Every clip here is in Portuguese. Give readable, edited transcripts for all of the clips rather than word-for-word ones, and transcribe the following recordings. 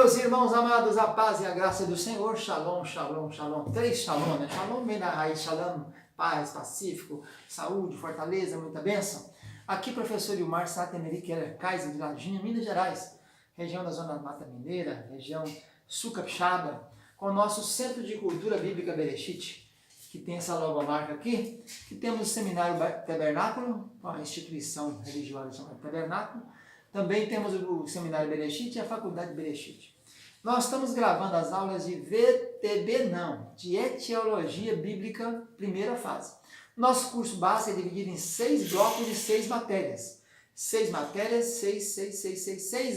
meus irmãos amados, a paz e a graça do Senhor. Shalom, shalom, shalom. 3 shalom, né? Shalom vem da raiz, shalom, paz, pacífico, saúde, fortaleza, muita bênção. Aqui, professor Ilmar Satemeri, que é Kaiser de Lajinha, Minas Gerais, região da Zona Mata Mineira, região Sul Capixaba, com o nosso Centro de Cultura Bíblica Bereshit, que tem essa logomarca aqui, que temos o Seminário Tabernáculo, uma instituição religiosa chamada Tabernáculo. Também temos o Seminário Bereshit e a Faculdade Bereshit. Nós estamos gravando as aulas de VTB, não, de Etiologia Bíblica, primeira fase. Nosso curso base é dividido em 6 blocos de 6 matérias. 6 matérias, 6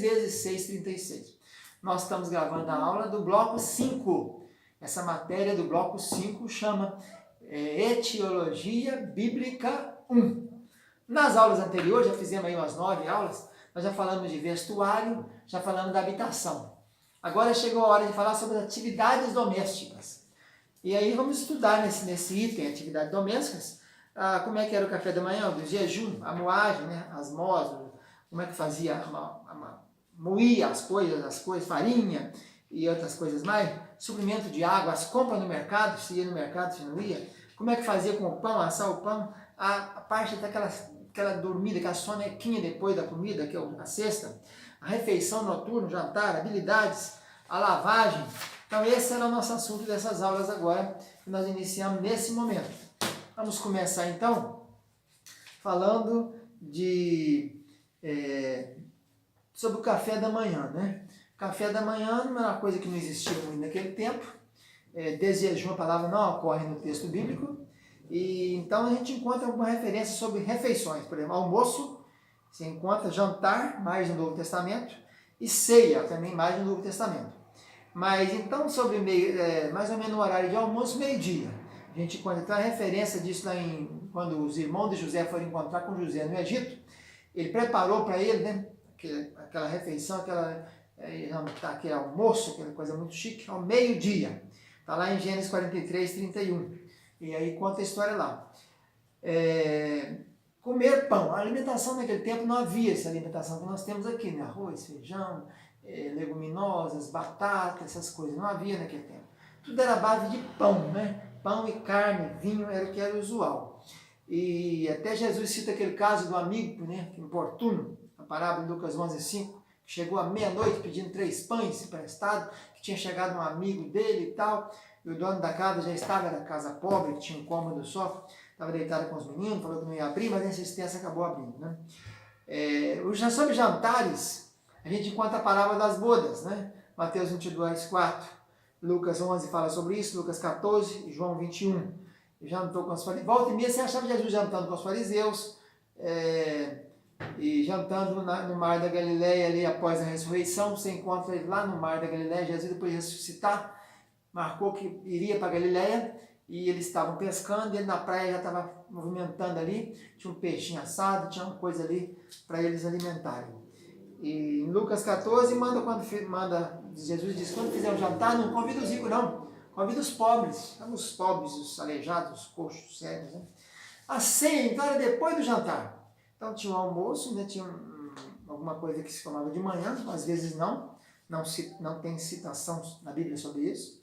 vezes 6, 36. Nós estamos gravando a aula do bloco 5. Essa matéria do bloco 5 chama Etiologia Bíblica 1. Nas aulas anteriores, já fizemos aí umas 9 aulas, nós já falamos de vestuário, já falamos da habitação. Agora chegou a hora de falar sobre atividades domésticas. E aí vamos estudar nesse item, atividades domésticas, como é que era o café da manhã, o jejum, a moagem, né, as mós, como é que fazia, moía as coisas, farinha e outras coisas mais, suprimento de água, as compras no mercado, se ia no mercado, se não ia, como é que fazia com o pão, assar o pão, a parte aquela dormida, aquela sonequinha depois da comida, que é a sexta, a refeição noturna, o jantar, habilidades, a lavagem. Então esse era o nosso assunto dessas aulas agora, que nós iniciamos nesse momento. Vamos começar então falando sobre o café da manhã, né? Café da manhã não era uma coisa que não existia muito naquele tempo. Desjejum, a palavra não ocorre no texto bíblico. E então a gente encontra alguma referência sobre refeições, por exemplo, almoço, se encontra jantar, mais no Novo Testamento, e ceia, também mais no Novo Testamento. Mas então sobre mais ou menos no horário de almoço, meio-dia. A gente encontra então a referência disso lá quando os irmãos de José foram encontrar com José no Egito. Ele preparou para ele, né, aquela refeição, aquele almoço, aquela coisa muito chique, ao meio-dia. Está lá em Gênesis 43, 31. E aí conta a história lá. Comer pão. A alimentação naquele tempo não havia essa alimentação que nós temos aqui, né? Arroz, feijão, leguminosas, batata, essas coisas. Não havia naquele tempo. Tudo era a base de pão, né? Pão e carne, vinho era o que era usual. E até Jesus cita aquele caso do amigo, né, importuno, a parábola de Lucas 11:5, que chegou à meia-noite pedindo 3 pães emprestados, que tinha chegado um amigo dele e tal. E o dono da casa já estava, era casa pobre, que tinha um cômodo só, estava deitado com os meninos, falou que não ia abrir, mas a insistência acabou abrindo, né? Sobre jantares, a gente encontra a parábola das bodas, né? Mateus 22, 4, Lucas 11 fala sobre isso, Lucas 14 e João 21. Jantou com os fariseus. Volta e meia você achava Jesus jantando com os fariseus, e jantando no Mar da Galileia ali após a ressurreição. Você encontra ele lá no Mar da Galileia, Jesus depois de ressuscitar, marcou que iria para Galileia e eles estavam pescando, e ele na praia já estava movimentando ali, tinha um peixinho assado, tinha uma coisa ali para eles alimentarem. E em Lucas 14, Jesus diz, quando fizer um jantar, não convida os ricos não, convida os pobres, os pobres, os aleijados, os coxos, os cegos, né? A ceia, então, era depois do jantar. Então tinha um almoço, né? Tinha alguma coisa que se tomava de manhã, às vezes não tem citação na Bíblia sobre isso.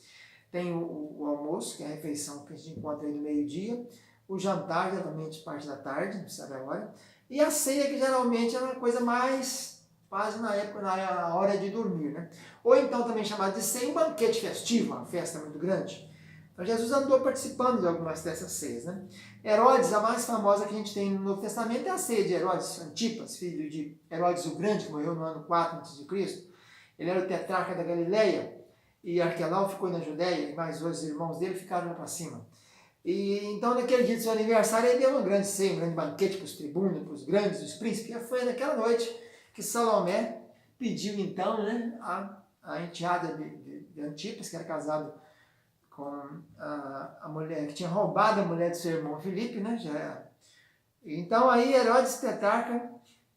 Tem o almoço, que é a refeição que a gente encontra aí no meio-dia, o jantar, geralmente parte da tarde, não sabe a hora, e a ceia, que geralmente é uma coisa mais quase na hora de dormir, né? Ou então também chamado de ceia, um banquete festivo, uma festa muito grande. Então Jesus andou participando de algumas dessas ceias, né? Herodes, a mais famosa que a gente tem no Novo Testamento é a ceia de Herodes Antipas, filho de Herodes o Grande, que morreu no ano 4 a.C. Ele era o tetrarca da Galileia, e Arquelau ficou na Judéia, e mais 2 irmãos dele ficaram lá para cima. E então, naquele dia do seu aniversário, ele deu uma grande ceia, um grande banquete para os tribunos, para os grandes, os príncipes. E foi naquela noite que Salomé pediu, então, né, a enteada de Antipas, que era casado com a mulher, que tinha roubado a mulher do seu irmão Filipe, né? Então, aí Herodes tetrarca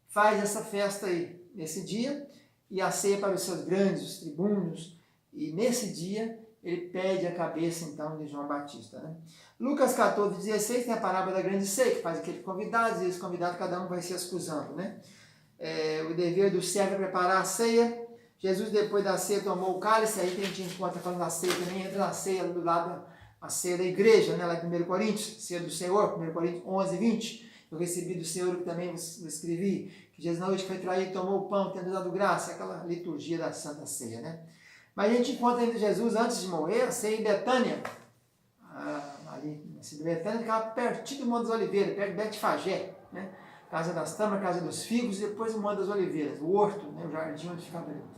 faz essa festa aí, nesse dia, e a ceia para os seus grandes, os tribunos. E nesse dia, ele pede a cabeça, então, de João Batista, né? Lucas 14, 16, tem a parábola da grande ceia, que faz aquele convidado, e esse convidado, cada um vai se excusando, né? O dever do servo é preparar a ceia. Jesus, depois da ceia, tomou o cálice, aí que a gente encontra falando da ceia também, entra na ceia do lado a ceia da igreja, né, lá em 1 Coríntios, ceia do Senhor, 1 Coríntios 11, 20. Eu recebi do Senhor, que também vos escrevi, que Jesus na noite que foi traído, tomou o pão, tendo dado graça, aquela liturgia da Santa Ceia, né? Mas a gente encontra ainda Jesus, antes de morrer, a ceia em Betânia, ali na cidade de Betânia, ficava pertinho do Monte das Oliveiras, perto de Betfagé, né? Casa das Tâmaras, Casa dos Figos, e depois o Monte das Oliveiras, o horto, né? O jardim onde ficava ali.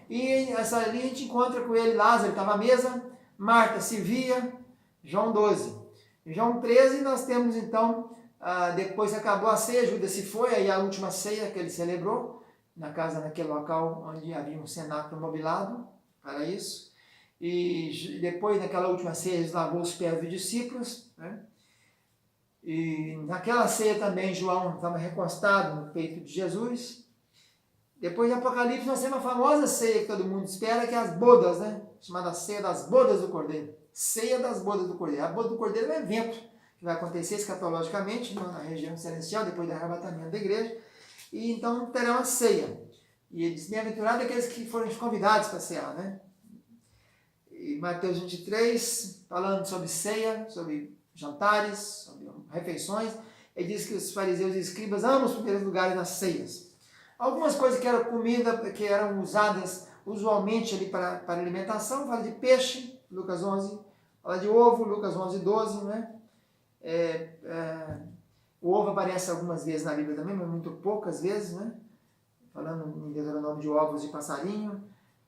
E essa ali a gente encontra com ele, Lázaro estava à mesa, Marta servia, João 12. Em João 13 nós temos então, depois que acabou a ceia, Judas se foi, aí a última ceia que ele celebrou, na casa, naquele local onde havia um cenáculo mobilado para isso. E depois, naquela última ceia, ele lavou os pés dos discípulos, né? E naquela ceia também João estava recostado no peito de Jesus. Depois de Apocalipse nós temos a famosa ceia que todo mundo espera, que é as bodas, né? Chamada ceia das bodas do Cordeiro. Ceia das bodas do Cordeiro. A boda do Cordeiro é um evento que vai acontecer escatologicamente na região celestial, depois do arrebatamento da igreja. E então terão a ceia. E ele diz, bem-aventurado aqueles que foram convidados para cear, né? E Mateus 23, falando sobre ceia, sobre jantares, sobre refeições, ele diz que os fariseus e escribas amam os primeiros lugares nas ceias. Algumas coisas que eram comida, que eram usadas usualmente ali para alimentação, fala de peixe, Lucas 11, fala de ovo, Lucas 11, 12, né? O ovo aparece algumas vezes na Bíblia também, mas muito poucas vezes, né? Falando em Deuteronômio de ovos de passarinho,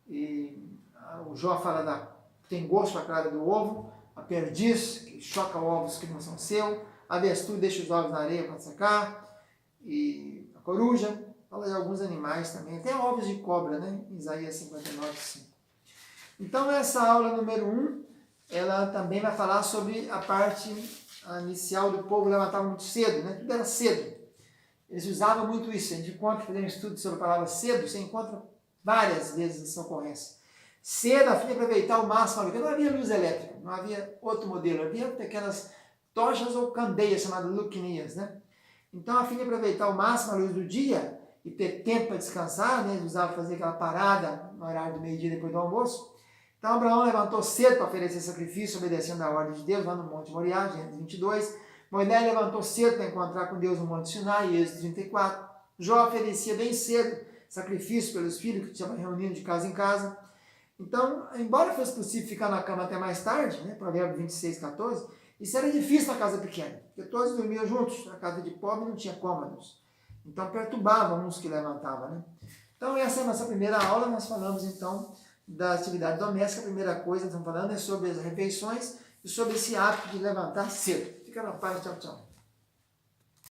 e o Jó fala tem gosto a clara do ovo, a perdiz, que choca ovos que não são seu, a avestruz deixa os ovos na areia para secar, e a coruja, fala de alguns animais também, até ovos de cobra, né? Isaías 59, 5. Então essa aula número 1, ela também vai falar sobre a parte inicial do povo levantar muito cedo, né? Tudo era cedo. Eles usavam muito isso. A gente encontra, fazendo um estudo sobre a palavra cedo, você encontra várias vezes essa ocorrência. Cedo, a fim de aproveitar o máximo, porque não havia luz elétrica, não havia outro modelo, havia pequenas tochas ou candeias, chamadas luquinias, né? Então, a fim de aproveitar o máximo a luz do dia e ter tempo para descansar, né? Eles usavam fazer aquela parada no horário do meio-dia depois do almoço. Então, Abraão levantou cedo para oferecer sacrifício, obedecendo a ordem de Deus, lá no Monte Moriá, Gênesis 22. Moisés levantou cedo para encontrar com Deus no Monte Sinai, Êxodo 34. Jó oferecia bem cedo sacrifício pelos filhos que estavam reunindo de casa em casa. Então, embora fosse possível ficar na cama até mais tarde, né, Provérbios 26, 14, isso era difícil na casa pequena, porque todos dormiam juntos, na casa de pobre não tinha cômodos. Então, perturbavam uns que levantavam, né? Então, essa é a nossa primeira aula, nós falamos então da atividade doméstica. A primeira coisa que estamos falando é sobre as refeições e sobre esse hábito de levantar cedo. Fica na paz, tchau, tchau.